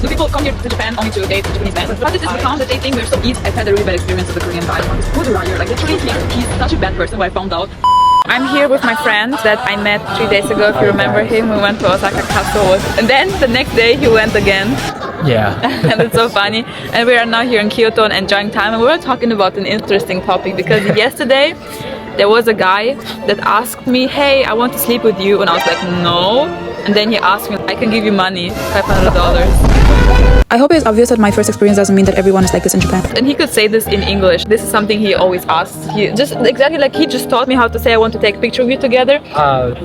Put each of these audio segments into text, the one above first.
Do people come here to Japan only to date Japanese men? How did this become that they think we're so easy? I've had a really bad experience with the Korean guy. Who's a liar? Like literally he's such a bad person who I found out. I'm here with my friend that I met 3 days ago. If you remember him, we went to Osaka Castle. And then the next day he went again. Yeah. And it's so funny. And we are now here in Kyoto and enjoying time. And we were talking about an interesting topic because yesterday there was a guy that asked me, hey, I want to sleep with you. And I was like, no. And then he asked me, I can give you money, $500. I hope it's obvious that my first experience doesn't mean that everyone is like this in Japan. And he could say this in English. This is something he always asks. He just exactly like he just taught me how to say I want to take a picture of you together.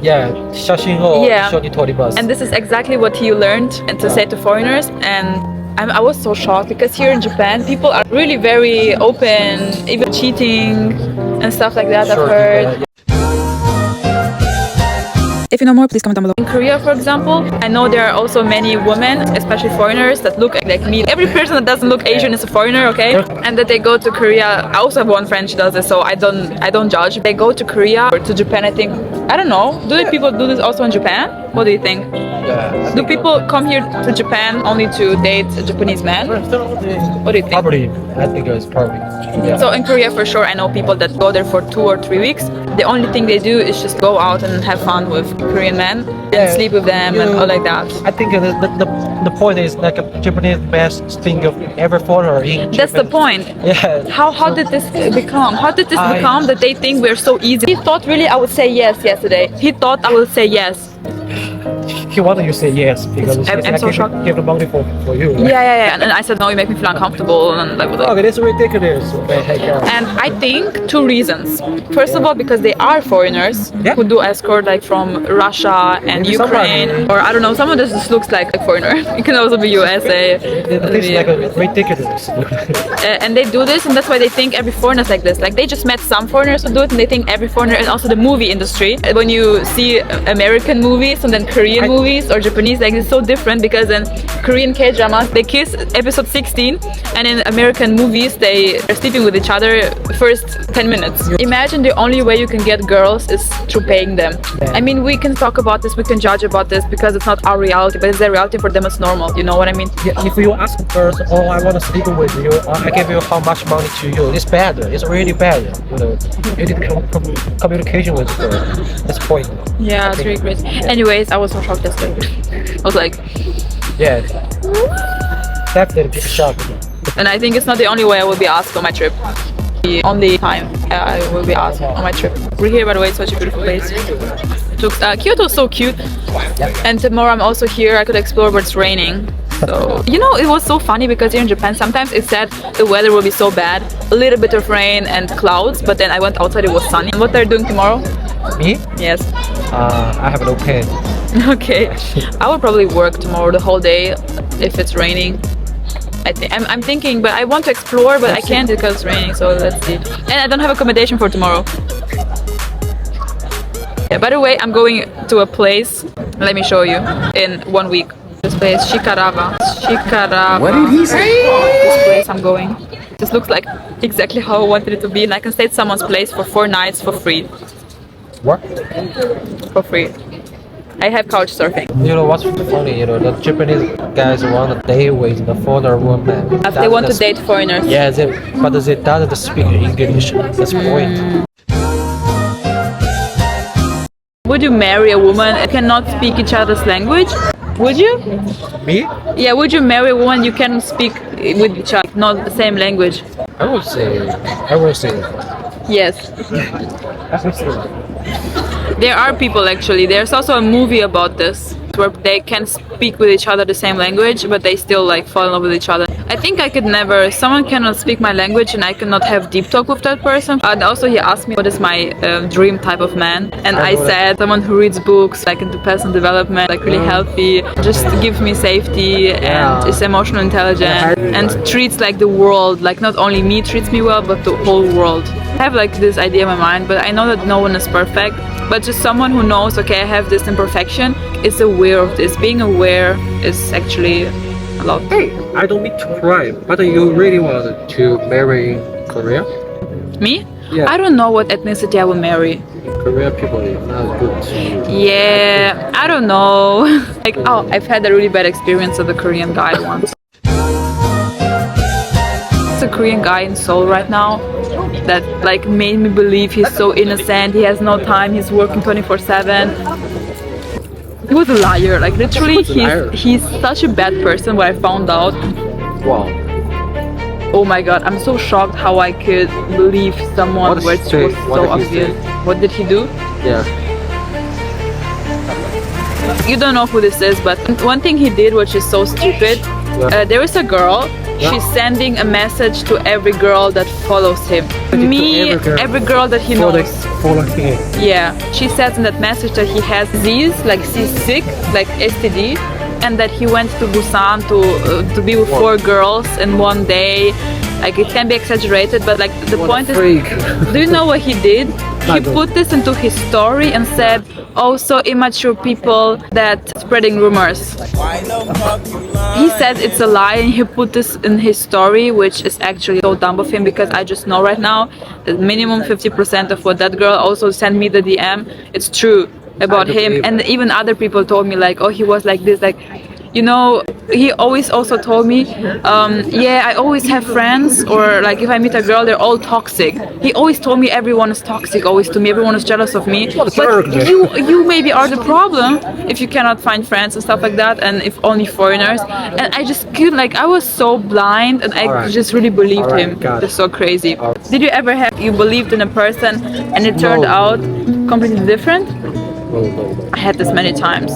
Yeah, 写真を一緒に撮ります. And this is exactly what he learned and to say to foreigners. And I was so shocked because here in Japan, people are really very open, even cheating and stuff like that. I've heard. If you know more, please comment down below. In Korea, for example, I know there are also many women, especially foreigners, that look like me. Every person that doesn't look Asian is a foreigner, okay? And that they go to Korea. I also have one friend, she does this, so I don't judge. They go to Korea or to Japan, I think. I don't know. Do people do this also in Japan? What do you think? Yeah. Do people come here to Japan only to date a Japanese man? What do you think? Probably. I think it's probably. Yeah. So in Korea, for sure, I know people that go there for 2 or 3 weeks. The only thing they do is just go out and have fun with Korean men and sleep with them and all like that. I think the point is like a Japanese man think of every foreigner in That's the point. Yeah. How did this become? How did this become that they think we're so easy? He thought really I would say yes yesterday. He thought I would say yes. He wanted you to say yes because I'm so shocked. Give the money for you. Right? Yeah. And I said no, you make me feel uncomfortable and like. Oh, it's ridiculous. And I think 2 reasons. First of all, because they are foreigners who do escort like from Russia and Maybe Ukraine, or I don't know, someone that just looks like a foreigner. It can also be USA. It's like ridiculous. And they do this, and that's why they think every foreigner is like this. Like they just met some foreigners who do it, and they think every foreigner, and also the movie industry. When you see American movies and then Korean movies or Japanese, like it's so different because in Korean K-dramas they kiss episode 16, and in American movies they are sleeping with each other first 10 minutes. Imagine the only way you can get girls is through paying them. I mean, we can talk about this, we can judge about this because it's not our reality, but it's their reality. For them it's normal. You know what I mean? Yeah, if you ask first, oh, I want to sleep with you, I give you how much money to you, it's bad. It's really bad. You know, you need communication with her. That's the point. Yeah, it's really great. Anyways, I was so shocked yesterday. I was like, yeah, definitely big shock. and I think it's not the only way I will be asked on my trip. The only time I will be asked on my trip. We're here, by the way, it's such a beautiful place. Kyoto is so cute. And tomorrow I'm also here. I could explore, but it's raining. So, you know, it was so funny because here in Japan sometimes it said the weather will be so bad, a little bit of rain and clouds, but then I went outside, it was sunny. And what are you doing tomorrow? Me? Yes. I have no plan. Okay. I will probably work tomorrow the whole day if it's raining. I'm thinking, but I want to explore, but I can't because it's raining, so let's see. And I don't have accommodation for tomorrow. Yeah, by the way, I'm going to a place, let me show you, in 1 week. This place, Shikaraba. What did he say? This place I'm going. This looks like exactly how I wanted it to be, and I can stay at someone's place for 4 nights for free. What? For free. I have couch surfing. You know what's funny? You know, the Japanese guys want to date with the foreign woman. They want to date foreigners. Yeah, but they doesn't speak English. That's the point. Would you marry a woman who cannot speak each other's language? Would you? Me? Yeah, would you marry a woman you can speak with each other, not the same language? I would say. Yes. There are people actually. There's also a movie about this where they can speak with each other the same language, but they still like fall in love with each other. I think I could never. Someone cannot speak my language and I cannot have deep talk with that person. And also he asked me what is my dream type of man, and I said someone who reads books, like into personal development, like really healthy, just gives me safety and is emotional intelligent and treats like the world, like not only me treats me well, but the whole world. I have like this idea in my mind, but I know that no one is perfect. But just someone who knows, okay, I have this imperfection, is aware of this. Being aware is actually a lot. Hey, I don't mean to cry, but you really want to marry Korea? Me? Yeah. I don't know what ethnicity I will marry. Korean people is not good to you. Yeah, I don't know. Like, oh, I've had a really bad experience with a Korean guy once. It's a Korean guy in Seoul right now that like made me believe he's so innocent, he has no time, he's working 24/7. He was a liar, like literally he's such a bad person. What I found out, Wow. oh my god, I'm so shocked how I could believe someone where it was so obvious. What did he do? Yeah. You don't know who this is, but one thing he did which is so stupid, there is a girl, she's sending a message to every girl that follows him. Me, every girl that he knows. Follow him. Yeah, she says in that message that he has disease, like he's sick, like STD, and that he went to Busan to be with 4 girls in one day. Like it can be exaggerated, but like the point is, do you know what he did? He put this into his story and said, "Oh, so immature people that spreading rumors." He said it's a lie, and he put this in his story, which is actually so dumb of him, because I just know right now that minimum 50% of what that girl also sent me the DM, it's true about him. And even other people told me like, oh, he was like this, like, you know, he always also told me, yeah, I always have friends, or like if I meet a girl, they're all toxic. He always told me everyone is toxic, always to me, everyone is jealous of me. But you maybe are the problem if you cannot find friends and stuff like that, and if only foreigners. And I just couldn't, like, I was so blind, and I just really believed him. It's so crazy. Did you ever have, you believed in a person and it turned out completely different? I had this many times.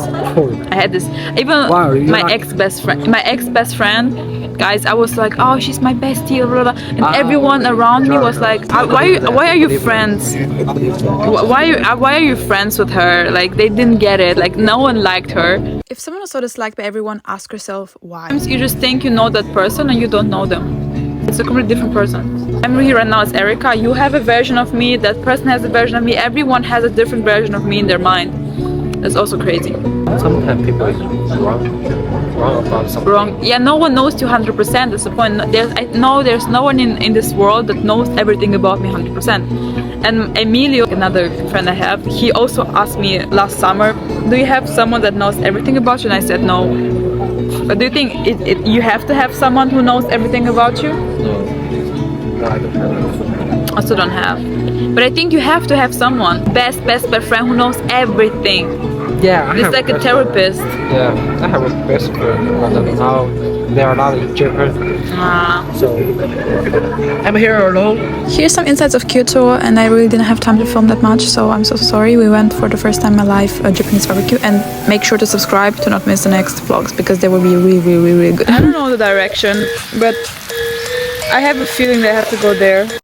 I had this. Even my ex-best friend, guys, I was like, oh, she's my bestie, blah, blah, blah. And everyone around me was like, why are you friends? Why are you friends with her? Like, they didn't get it. Like, no one liked her. If someone is so disliked by everyone, ask yourself why. Sometimes you just think you know that person and you don't know them. It's a completely different person. I'm here right now as Erica. You have a version of me, that person has a version of me, everyone has a different version of me in their mind. That's also crazy. Sometimes people is wrong about something. Wrong. Yeah, no one knows you 100%. That's the point. I know there's no one in this world that knows everything about me 100%. And Emilio, another friend I have, he also asked me last summer, do you have someone that knows everything about you? And I said no. But do you think you have to have someone who knows everything about you? No, I don't have. Also don't have. But I think you have to have someone, best friend who knows everything. Yeah, it's like a therapist. Yeah, I have a best friend, but now they are not in Japan. So I'm here alone. Here's some insights of Kyoto, and I really didn't have time to film that much, so I'm so sorry. We went for the first time in my life a Japanese barbecue, and make sure to subscribe to not miss the next vlogs, because they will be really good. I don't know the direction, but I have a feeling that I have to go there.